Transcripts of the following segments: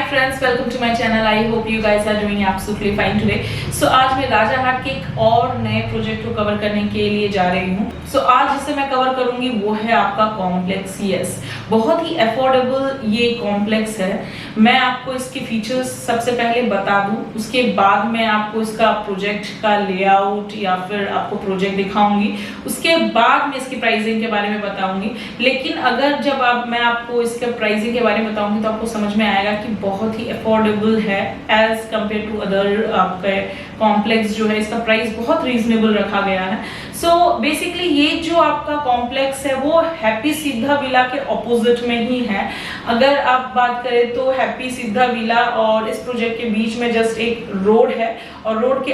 friends, welcome to my channel. I hope you guys are doing absolutely fine today. So आज मैं राजाहाट के एक और नए प्रोजेक्ट को कवर करने के लिए जा रही हूँ. So आज जिसे मैं कवर करूंगी वो है आपका कॉम्प्लेक्स. यस, बहुत ही अफोर्डेबल ये कॉम्प्लेक्स है. मैं आपको इसके फीचर्स सबसे पहले बता दूं, उसके बाद मैं आपको इसका प्रोजेक्ट का लेआउट या फिर आपको प्रोजेक्ट दिखाऊंगी. उसके बाद मैं इसकी प्राइसिंग के बारे में बताऊंगी. लेकिन अगर जब मैं आपको इसके प्राइसिंग के बारे में बताऊंगी तो आपको समझ में आएगा कि बहुत ही अफोर्डेबल है एज कम्पेयर टू अदर आपके कॉम्प्लेक्स. जो है इसका प्राइस बहुत रीजनेबल रखा गया है. सो बेसिकली ये जो आपका कॉम्प्लेक्स है वो हैप्पी सिद्धा विला के ऑपोजिट में ही है. अगर आप बात करें तो हैप्पी सिद्धा विला और इस प्रोजेक्ट के बीच में जस्ट एक रोड है और रोड के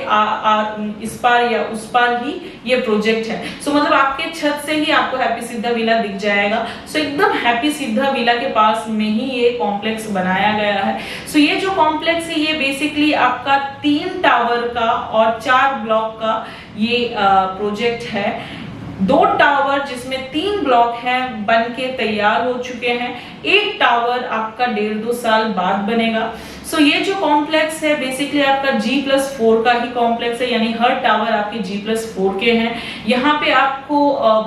इस पार या उस पार ही ये प्रोजेक्ट है. सो मतलब आपके छत से ही आपको हैप्पी सिद्धा विला दिख जाएगा. सो एकदम हैप्पी सिद्धा विला के पास में ही ये कॉम्प्लेक्स बनाया गया है. सो ये जो कॉम्प्लेक्स है ये बेसिकली आपका 3 टावर का और 4 ब्लॉक का ये प्रोजेक्ट है. 2 टावर जिसमें 3 ब्लॉक हैं बन के तैयार हो चुके हैं. एक टावर आपका 1.5-2 साल बाद बनेगा. सो ये जो कॉम्प्लेक्स है बेसिकली आपका G+4 का ही कॉम्प्लेक्स है, यानी हर टावर आपके G+4 के हैं. यहाँ पे आपको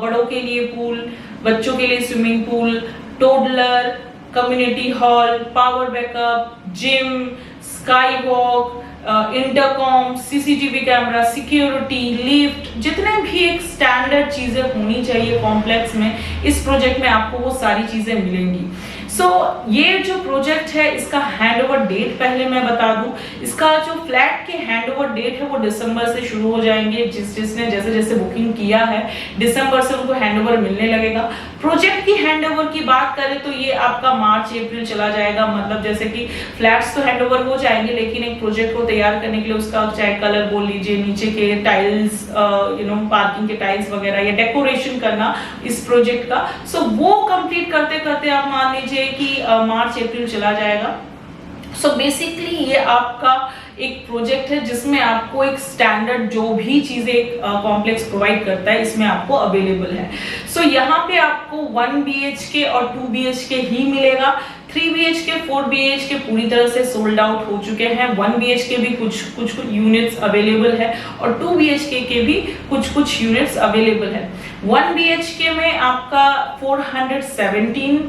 बड़ों के लिए पूल, बच्चों के लिए swimming pool, toddler, community hall, power backup, gym, sky walk, intercom, CCTV camera, security, lift, जितने भी एक स्टैंडर्ड चीजें होनी चाहिए कॉम्प्लेक्स में, इस प्रोजेक्ट में आपको वो सारी चीजें मिलेंगी. सो ये जो प्रोजेक्ट है इसका हैंडओवर डेट पहले मैं बता दूं. इसका जो फ्लैट के हैंडओवर डेट है वो दिसंबर से शुरू हो जाएंगे. जिसने जैसे जैसे बुकिंग किया है दिसंबर से उनको हैंडओवर मिलने लगेगा. प्रोजेक्ट की हैंडओवर की बात करें तो ये आपका मार्च-अप्रैल चला जाएगा. मतलब जैसे कि फ्लैट्स तो हैंडओवर हो जाएंगे लेकिन एक प्रोजेक्ट को तैयार करने के लिए उसका चाहे कलर बोल लीजिए, नीचे के टाइल्स, पार्किंग के टाइल्स वगैरह या डेकोरेशन करना इस प्रोजेक्ट का. सो वो कंप्लीट करते करते आप मान लीजिए कि मार्च-अप्रैल चला जाएगा. सो बेसिकली ये आपका एक प्रोजेक्ट है जिसमें आपको एक स्टैंडर्ड जो भी चीजें कॉम्प्लेक्स प्रोवाइड करता है इसमें आपको अवेलेबल है. सो यहाँ पे आपको 1 BHK और 2 BHK ही मिलेगा. 3 BHK 4 BHK पूरी तरह से सोल्ड आउट हो चुके हैं. 1 BHK भी कुछ यूनिट्स अवेलेबल है और 2 BHK के भी कुछ यूनिट्स अवेलेबल है. 1 BHK में आपका 417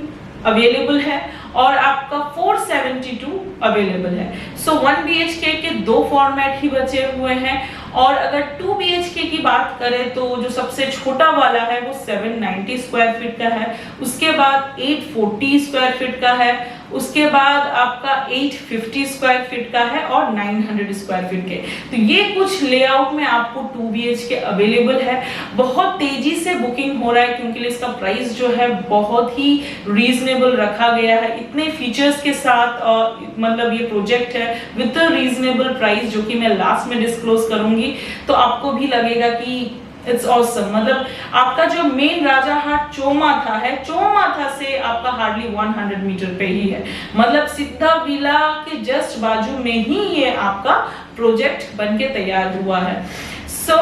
अवेलेबल है और आपका 472 अवेलेबल है. सो 1 BHK के 2 फॉर्मेट ही बचे हुए हैं. और अगर 2 BHK की बात करें तो जो सबसे छोटा वाला है वो 790 स्क्वायर फीट का है. उसके बाद 840 स्क्वायर फीट का है. उसके बाद आपका 850 स्क्वायर फीट का है और 900 स्क्वायर फीट के. तो ये कुछ लेआउट में आपको 2 BHK अवेलेबल है. बहुत तेजी से बुकिंग हो रहा है क्योंकि इसका प्राइस जो है बहुत ही रीजनेबल रखा गया है. इतने फीचर्स के साथ और मतलब ये प्रोजेक्ट है विद रीजनेबल प्राइस जो कि मैं लास्ट में डिस्क्लोज करूंगी. तो आपको भी लगेगा कि इट्स ऑसम. मतलब आपका जो मेन राजाहाट चौमाथा है, चौमाथा से आपका हार्डली 100 मीटर पे ही है. मतलब सिद्धा विला के जस्ट बाजू में ही ये आपका प्रोजेक्ट बनके तैयार हुआ है. सो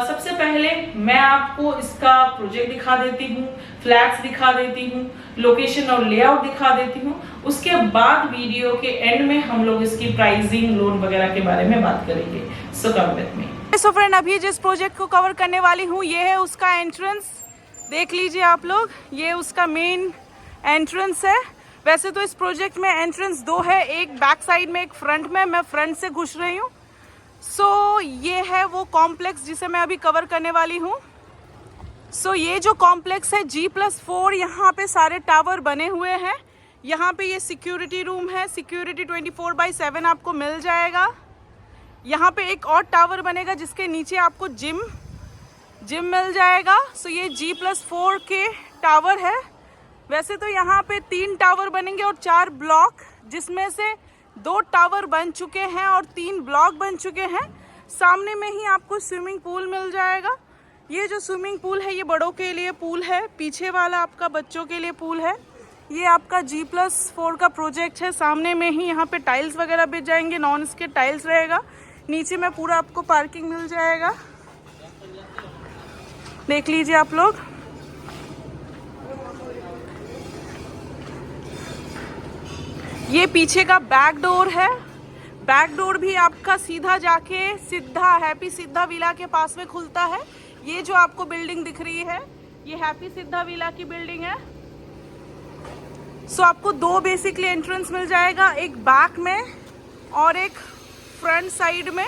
सबसे पहले मैं आपको इसका प्रोजेक्ट दिखा देती हूँ, फ्लैट्स दिखा देती हूँ, लोकेशन और लेआउट दिखा देती हूँ. उसके बाद वीडियो के एंड में हम लोग इसकी प्राइसिंग, लोन वगैरह के बारे में बात करेंगे. सो come with me. So friend, अभी जिस प्रोजेक्ट को कवर करने वाली हूँ ये है उसका एंट्रेंस. देख लीजिए आप लोग, ये उसका मेन एंट्रेंस है. वैसे तो इस प्रोजेक्ट में एंट्रेंस 2 है, एक बैक साइड में एक फ्रंट में. मैं फ्रंट से घुस रही हूँ. सो ये है वो कॉम्प्लेक्स जिसे मैं अभी कवर करने वाली हूँ. सो ये जो कॉम्प्लेक्स है G+4, यहाँ पे सारे टावर बने हुए हैं. यहाँ पे ये सिक्योरिटी रूम है. सिक्योरिटी 24/7 आपको मिल जाएगा. यहाँ पे एक और टावर बनेगा जिसके नीचे आपको जिम मिल जाएगा. सो ये G+4 के टावर है. वैसे तो यहाँ पे 3 टावर बनेंगे और 4 ब्लॉक, जिसमें से 2 टावर बन चुके हैं और 3 ब्लॉक बन चुके हैं. सामने में ही आपको स्विमिंग पूल मिल जाएगा. ये जो स्विमिंग पूल है ये बड़ों के लिए पूल है, पीछे वाला आपका बच्चों के लिए पूल है. ये आपका G+4 का प्रोजेक्ट है. सामने में ही यहाँ पे टाइल्स वगैरह बिछ जाएंगे, नॉन स्टिक टाइल्स रहेगा. नीचे में पूरा आपको पार्किंग मिल जाएगा. देख लीजिए आप लोग. ये पीछे का बैक डोर है। बैक डोर भी आपका सीधा जाके सिद्धा हैप्पी सिद्धा विला के पास में खुलता है। ये जो आपको बिल्डिंग दिख रही है ये हैप्पी सिद्धा विला की बिल्डिंग है। सो आपको दो बेसिकली एंट्रेंस मिल जाएगा, एक बैक में और एक फ्रंट साइड में।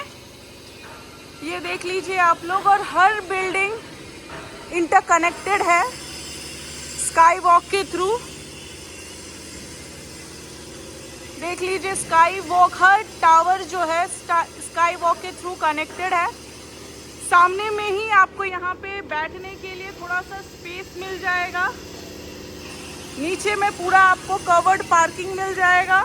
ये देख लीजिए आप लोग, और हर बिल्डिंग इंटरकनेक्टेड है स्काई वॉक के थ्रू। देख लीजिए स्काई वॉक, हर टावर जो है स्काई वॉक के थ्रू कनेक्टेड है। सामने में ही आपको यहाँ पे बैठने के लिए थोड़ा सा स्पेस मिल जाएगा। नीचे में पूरा आपको कवर्ड पार्किंग मिल जाएगा।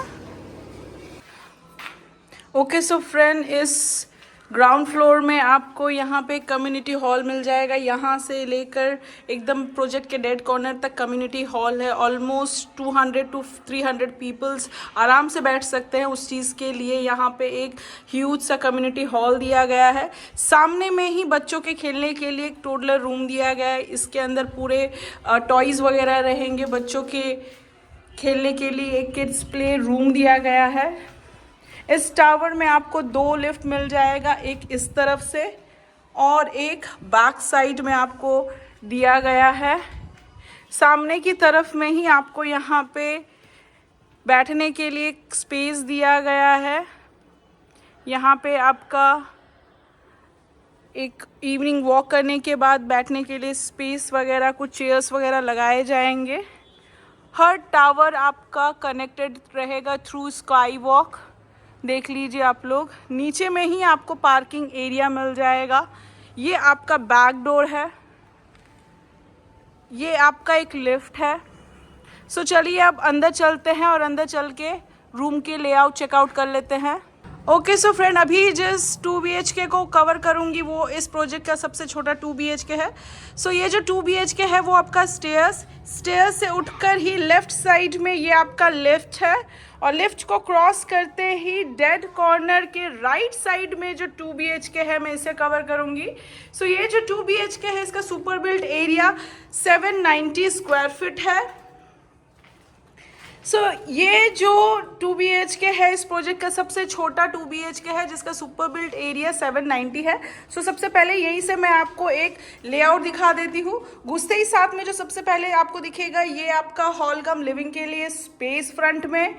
ओके सो फ्रेंड, इस ग्राउंड फ्लोर में आपको यहाँ पे कम्युनिटी हॉल मिल जाएगा। यहाँ से लेकर एकदम प्रोजेक्ट के डेड कॉर्नर तक कम्युनिटी हॉल है। ऑलमोस्ट 200 to 300 पीपल्स आराम से बैठ सकते हैं। उस चीज़ के लिए यहाँ पे एक ह्यूज सा कम्युनिटी हॉल दिया गया है। सामने में ही बच्चों के खेलने के लिए एक टोडलर रूम दिया गया है। इसके अंदर पूरे टॉयज़ वगैरह रहेंगे। बच्चों के खेलने के लिए एक किड्स प्ले रूम दिया गया है। इस टावर में आपको दो लिफ्ट मिल जाएगा, एक इस तरफ से और एक बैक साइड में आपको दिया गया है। सामने की तरफ में ही आपको यहाँ पे बैठने के लिए एक स्पेस दिया गया है। यहाँ पे आपका एक इवनिंग वॉक करने के बाद बैठने के लिए स्पेस वगैरह, कुछ चेयर्स वगैरह लगाए जाएंगे। हर टावर आपका कनेक्टेड रहेगा थ्रू स्काई वॉक। देख लीजिए आप लोग, नीचे में ही आपको पार्किंग एरिया मिल जाएगा। ये आपका बैक डोर है, ये आपका एक लिफ्ट है। सो चलिए अब अंदर चलते हैं और अंदर चल के रूम के लेआउट चेकआउट कर लेते हैं। ओके सो फ्रेंड, अभी जिस 2 BHK को कवर करूँगी वो इस प्रोजेक्ट का सबसे छोटा 2 BHK है। सो ये जो 2 BHK है वो आपका स्टेयर्स से उठकर ही लेफ़्ट साइड में ये आपका लिफ्ट है, और लिफ्ट को क्रॉस करते ही डेड कॉर्नर के राइट साइड में जो 2 BHK है मैं इसे कवर करूँगी। सो ये जो 2 BHK है इसका super built area 790 square feet है। ये जो 2 BHK है इस प्रोजेक्ट का सबसे छोटा 2 BHK है जिसका सुपर बिल्ट एरिया 790 है। सबसे पहले यहीं से मैं आपको एक लेआउट दिखा देती हूँ। घुसते ही साथ में जो सबसे पहले आपको दिखेगा ये आपका हॉल कम लिविंग के लिए स्पेस फ्रंट में।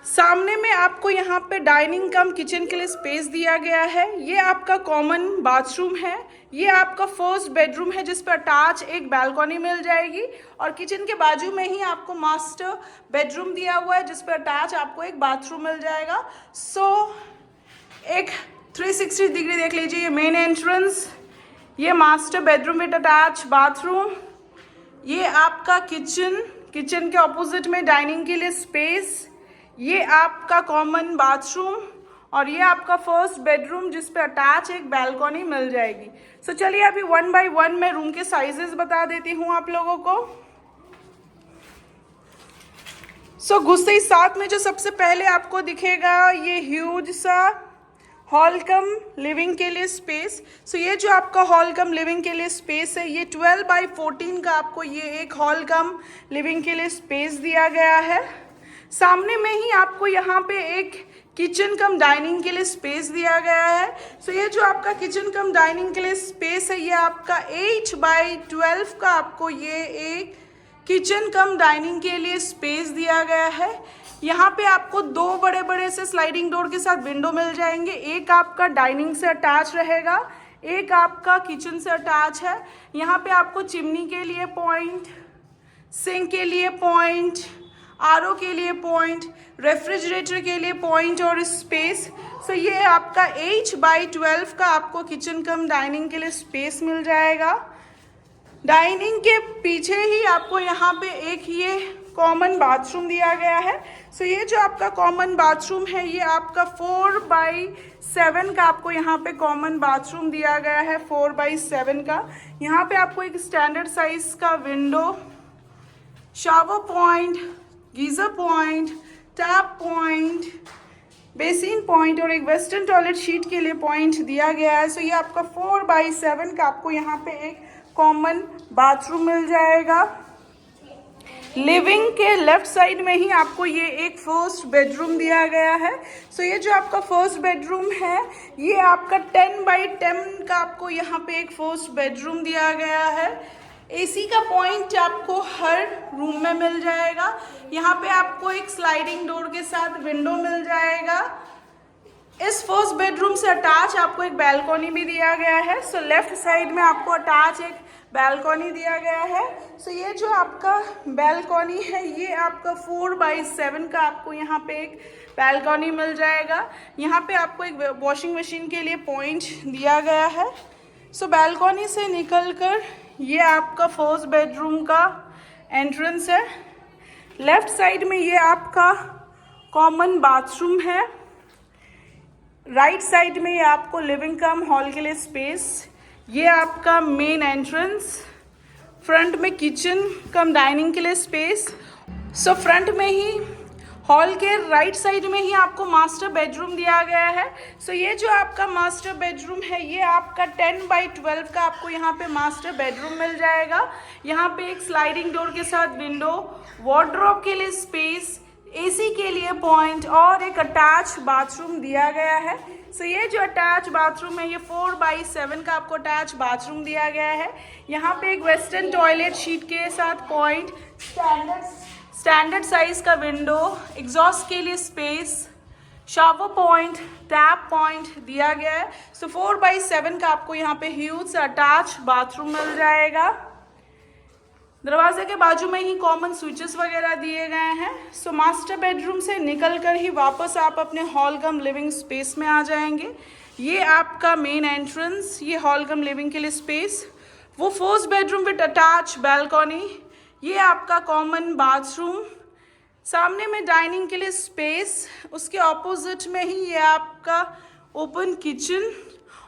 सामने में आपको यहाँ पे डाइनिंग कम किचन के लिए स्पेस दिया गया है। ये आपका कॉमन बाथरूम है। ये आपका फर्स्ट बेडरूम है जिस पर अटैच एक बालकनी मिल जाएगी, और किचन के बाजू में ही आपको मास्टर बेडरूम दिया हुआ है जिस पर अटैच आपको एक बाथरूम मिल जाएगा। एक 360 डिग्री देख लीजिए। ये मेन एंट्रेंस, ये master bedroom with attach bathroom, ये आपका किचन के ऑपोजिट में डाइनिंग के लिए स्पेस, ये आपका कॉमन बाथरूम, और ये आपका फर्स्ट बेडरूम जिस पे अटैच एक बालकनी मिल जाएगी। चलिए अभी 1 by 1 में रूम के साइजेस बता देती हूँ आप लोगों को। घुसते ही साथ में जो सबसे पहले आपको दिखेगा ये ह्यूज सा हॉल कम लिविंग के लिए स्पेस। ये जो आपका हॉल कम लिविंग के लिए स्पेस है ये 12 by 14 का आपको ये एक हॉल कम लिविंग के लिए स्पेस दिया गया है। सामने में ही आपको यहाँ पे एक किचन कम डाइनिंग के लिए स्पेस दिया गया है। ये जो आपका किचन कम डाइनिंग के लिए स्पेस है ये आपका 8 by 12 का आपको ये एक किचन कम डाइनिंग के लिए स्पेस दिया गया है। यहाँ पे आपको दो बड़े बड़े से स्लाइडिंग डोर के साथ विंडो मिल जाएंगे। एक आपका डाइनिंग से अटैच रहेगा, एक आपका किचन से अटैच है। यहाँ पे आपको चिमनी के लिए पॉइंट, सिंक के लिए पॉइंट, आरओ के लिए पॉइंट, रेफ्रिजरेटर के लिए पॉइंट और स्पेस। ये आपका 8 by 12 का आपको किचन कम डाइनिंग के लिए स्पेस मिल जाएगा। डाइनिंग के पीछे ही आपको यहाँ पे एक ये कॉमन बाथरूम दिया गया है। ये जो आपका कॉमन बाथरूम है ये आपका 4 by 7 का आपको यहाँ पे कॉमन बाथरूम दिया गया है, 4 by 7 का। यहाँ पे आपको एक स्टैंडर्ड साइज का window, shower point, geyser point, tap point, basin point और एक वेस्टर्न टॉयलेट शीट के लिए पॉइंट दिया गया है। ये आपका 4 by 7 का आपको यहाँ पे एक कॉमन बाथरूम मिल जाएगा। लिविंग के लेफ्ट साइड में ही आपको ये एक फर्स्ट बेडरूम दिया गया है। सो ये जो आपका फर्स्ट बेडरूम है, ये आपका 10x10 का आपको यहाँ पे एक फर्स्ट बेडरूम दिया गया है। एसी का पॉइंट आपको हर रूम में मिल जाएगा। यहाँ पे आपको एक स्लाइडिंग डोर के साथ विंडो मिल जाएगा। इस फर्स्ट बेडरूम से अटैच आपको एक बैल्कनी भी दिया गया है। सो लेफ्ट साइड में आपको अटैच एक बैल्कनी दिया गया है। सो ये जो आपका बैल्कनी है, ये आपका 4x7 का आपको यहाँ पे एक बैल्कनी मिल जाएगा। यहाँ पे आपको एक वॉशिंग मशीन के लिए पॉइंट दिया गया है। सो बैल्कनी से निकलकर ये आपका फर्स्ट बेडरूम का एंट्रेंस है। लेफ्ट साइड में ये आपका कॉमन बाथरूम है। राइट साइड में ये आपको लिविंग कम हॉल के लिए स्पेस। ये आपका मेन एंट्रेंस। फ्रंट में किचन कम डाइनिंग के लिए स्पेस। सो फ्रंट में ही हॉल के राइट साइड में ही आपको मास्टर बेडरूम दिया गया है। सो ये जो आपका मास्टर बेडरूम है, ये आपका 10x12 का आपको यहाँ पे मास्टर बेडरूम मिल जाएगा। यहाँ पे एक स्लाइडिंग डोर के साथ विंडो, वार्डरोब के लिए स्पेस, एसी के लिए पॉइंट और एक अटैच बाथरूम दिया गया है। सो ये जो अटैच बाथरूम है, ये 4x7 का आपको अटैच बाथरूम दिया गया है। यहाँ पे एक वेस्टर्न टॉयलेट शीट के साथ पॉइंट, स्टैंडर्ड साइज का विंडो, एग्जॉस्ट के लिए space, shower point, tap point दिया गया है। सो 4x7 का आपको यहाँ पे ह्यूज से अटैच बाथरूम मिल जाएगा। दरवाजे के बाजू में ही कॉमन स्विचेस वगैरह दिए गए हैं। सो मास्टर बेडरूम से निकलकर ही वापस आप अपने हॉल कम लिविंग स्पेस में आ जाएंगे। ये आपका मेन एंट्रेंस, ये हॉल कम लिविंग के लिए स्पेस, वो first bedroom with attach balcony, ये आपका कॉमन बाथरूम, सामने में डाइनिंग के लिए स्पेस, उसके ऑपोजिट में ही ये आपका ओपन किचन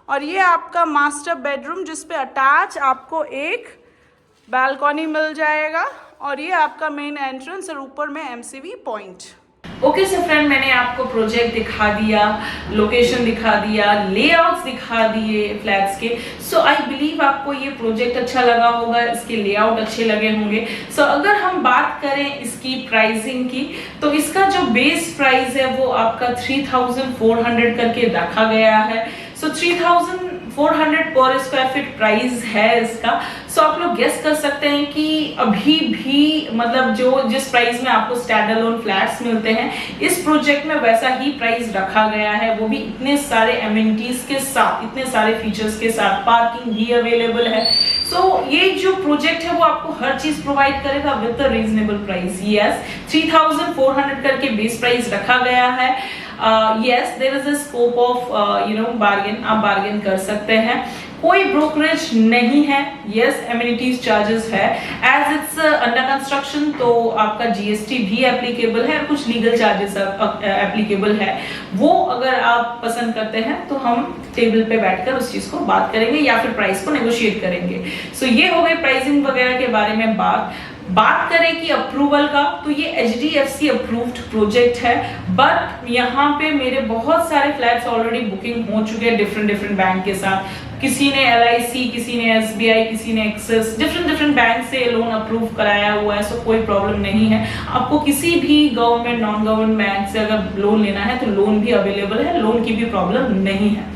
और ये आपका मास्टर बेडरूम जिस पे अटैच आपको एक बालकनी मिल जाएगा और ये आपका मेन एंट्रेंस और ऊपर में MCV point. Okay so friend, मैंने आपको प्रोजेक्ट दिखा दिया, लोकेशन दिखा दिया, लेआउट्स दिखा दिए फ्लैट्स के। सो आई बिलीव आपको ये प्रोजेक्ट अच्छा लगा होगा, इसके लेआउट अच्छे लगे होंगे। सो अगर हम बात करें इसकी प्राइसिंग की, तो इसका जो बेस प्राइस है वो आपका 3400 करके रखा गया है। सो 3400 पर स्क्वायर फीट प्राइस है इसका। सो आप लोग गेस कर सकते हैं कि अभी भी मतलब जो जिस प्राइस में आपको स्टैंड अलोन फ्लैट्स मिलते हैं, इस प्रोजेक्ट में वैसा ही प्राइस रखा गया है, वो भी इतने सारे एमिनिटीज के साथ, इतने सारे फीचर्स के साथ, पार्किंग भी अवेलेबल है। सो ये जो प्रोजेक्ट है वो आपको हर चीज प्रोवाइड करेगा with a reasonable price. Yes, 3400 करके बेस प्राइस रखा गया है। yes, there is a scope of bargain, आप बार्गेन कर सकते हैं। कोई ब्रोकरेज नहीं है। yes, amenities चार्जेस है। as it's under construction तो आपका GST भी एप्लीकेबल है और कुछ लीगल चार्जेस एप्लीकेबल है। वो अगर आप पसंद करते हैं तो हम टेबल पे बैठकर उस चीज को बात करेंगे या फिर प्राइस को नेगोशिएट करेंगे। सो ये हो गए प्राइसिंग वगैरह के बारे में बात करें कि अप्रूवल का, तो ये HDFC अप्रूव्ड प्रोजेक्ट है। बट यहाँ पे मेरे बहुत सारे फ्लैट्स ऑलरेडी बुकिंग हो चुके हैं डिफरेंट बैंक के साथ। किसी ने LIC, किसी ने SBI, किसी ने एक्सिस, डिफरेंट बैंक से लोन अप्रूव कराया हुआ है। सो कोई प्रॉब्लम नहीं है। आपको किसी भी गवर्नमेंट नॉन गवर्नमेंट बैंक से अगर लोन लेना है तो लोन भी अवेलेबल है, लोन की भी प्रॉब्लम नहीं है।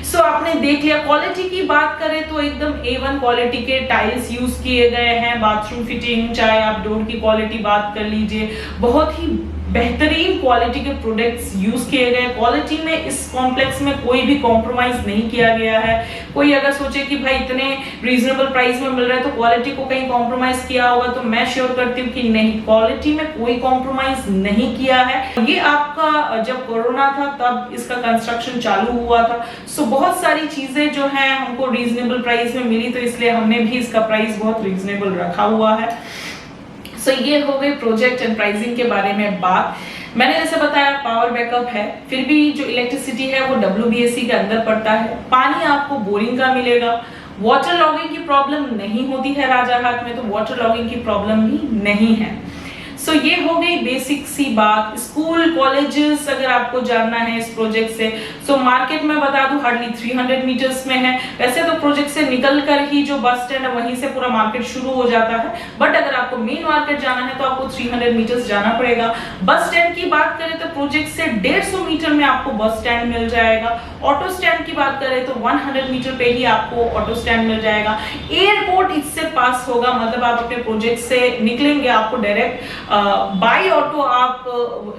सो आपने देख लिया। क्वालिटी की बात करें तो एकदम A1 क्वालिटी के टाइल्स यूज किए गए हैं। बाथरूम फिटिंग, चाहे आप डोर की क्वालिटी बात कर लीजिए, बहुत ही बेहतरीन क्वालिटी के प्रोडक्ट्स यूज किए गए। क्वालिटी में इस कॉम्प्लेक्स में कोई भी कॉम्प्रोमाइज नहीं किया गया है। कोई अगर सोचे कि भाई इतने रीजनेबल प्राइस में मिल रहा है तो क्वालिटी को कहीं कॉम्प्रोमाइज किया होगा, तो मैं श्योर करती हूँ कि नहीं, क्वालिटी में कोई कॉम्प्रोमाइज नहीं किया है। ये आपका जब कोरोना था तब इसका कंस्ट्रक्शन चालू हुआ था। सो बहुत सारी चीजें जो है हमको रीजनेबल प्राइस में मिली, तो इसलिए हमने भी इसका प्राइस बहुत रीजनेबल रखा हुआ है। सो ये हो गई प्रोजेक्ट एंड प्राइसिंग के बारे में बात। मैंने जैसे बताया पावर बैकअप है, फिर भी जो इलेक्ट्रिसिटी है वो WBSC के अंदर पड़ता है। पानी आपको बोरिंग का मिलेगा। वाटर लॉगिंग की प्रॉब्लम नहीं होती है राजाहाट में, तो वाटर लॉगिंग की प्रॉब्लम भी नहीं है। सो ये हो गई बेसिक सी बात। स्कूल कॉलेजेस अगर आपको जानना है इस प्रोजेक्ट से, सो मार्केट में बता दूं हार्डली 300 मीटर्स में है। वैसे तो प्रोजेक्ट से निकल कर ही जो बस स्टैंड है वहीं से पूरा मार्केट शुरू हो जाता है, बट अगर आपको मेन मार्केट जाना है तो आपको 300 मीटर्स जाना पड़ेगा। बस स्टैंड की बात करें तो प्रोजेक्ट से 150 मीटर में आपको बस स्टैंड मिल जाएगा। ऑटो स्टैंड की बात करें तो 100 मीटर पे ही आपको ऑटो स्टैंड मिल जाएगा। एयरपोर्ट इससे पास होगा, मतलब आप अपने प्रोजेक्ट से निकलेंगे, आपको डायरेक्ट बाय ऑटो आप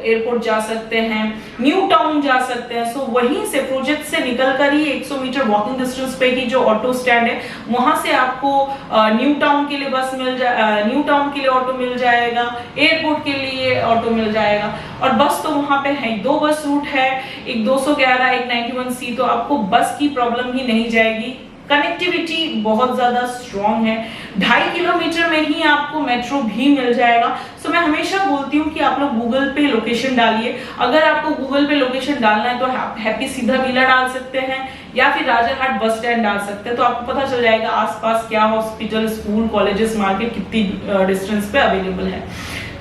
एयरपोर्ट जा सकते हैं, न्यू टाउन जा सकते हैं। सो वहीं से प्रोजेक्ट से निकलकर ही 100 मीटर वॉकिंग डिस्टेंस पे ही जो ऑटो स्टैंड है वहां से आपको न्यू टाउन के लिए न्यू टाउन के लिए ऑटो मिल जाएगा, एयरपोर्ट के लिए ऑटो मिल जाएगा। और बस तो वहां पे है, 2 बस रूट है, एक 211 एक 91C, तो आपको बस की प्रॉब्लम ही नहीं जाएगी। कनेक्टिविटी बहुत ज्यादा स्ट्रॉन्ग है, 2.5 किलोमीटर में ही आपको मेट्रो भी मिल जाएगा। सो मैं हमेशा बोलती हूँ कि आप लोग गूगल पे लोकेशन डालिए। अगर आपको गूगल पे लोकेशन डालना है तो हैप्पी सीधा विला डाल सकते हैं या फिर राजारहाट बस स्टैंड डाल सकते हैं, तो आपको पता चल जाएगा आसपास क्या हॉस्पिटल, स्कूल, कॉलेजेस, मार्केट कितनी डिस्टेंस पे अवेलेबल है।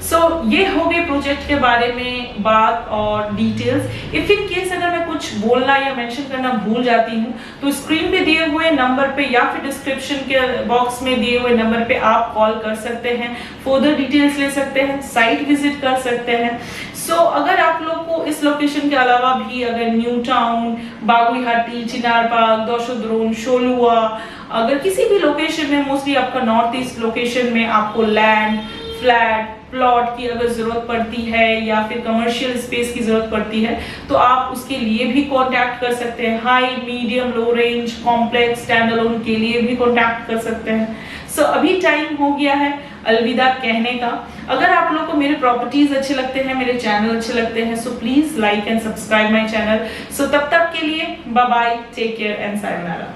सो ये हो गए प्रोजेक्ट के बारे में बात और डिटेल्स। इफ इन केस अगर मैं कुछ बोलना या मेंशन करना भूल जाती हूँ तो स्क्रीन पे दिए हुए नंबर पे या फिर डिस्क्रिप्शन के बॉक्स में दिए हुए नंबर पे आप कॉल कर सकते हैं, फर्दर डिटेल्स ले सकते हैं, साइट विजिट कर सकते हैं। सो अगर आप लोग को इस लोकेशन के अलावा भी अगर न्यू टाउन, बागुईहाटी, चिनार पार्क, दौशद्रोन, शोलुआ, अगर किसी भी लोकेशन में, मोस्टली आपका नॉर्थ ईस्ट लोकेशन में आपको लैंड, फ्लैट, प्लॉट की अगर जरूरत पड़ती है या फिर कमर्शियल स्पेस की जरूरत पड़ती है तो आप उसके लिए भी कांटेक्ट कर सकते हैं। हाई, मीडियम, लो रेंज, कॉम्प्लेक्स, स्टैंड अलोन के लिए भी कांटेक्ट कर सकते हैं। सो अभी टाइम हो गया है अलविदा कहने का। अगर आप लोग को मेरे प्रॉपर्टीज अच्छे लगते हैं, मेरे चैनल अच्छे लगते हैं, so please like and subscribe my channel. So तब तक के लिए bye bye, take care and sayonara.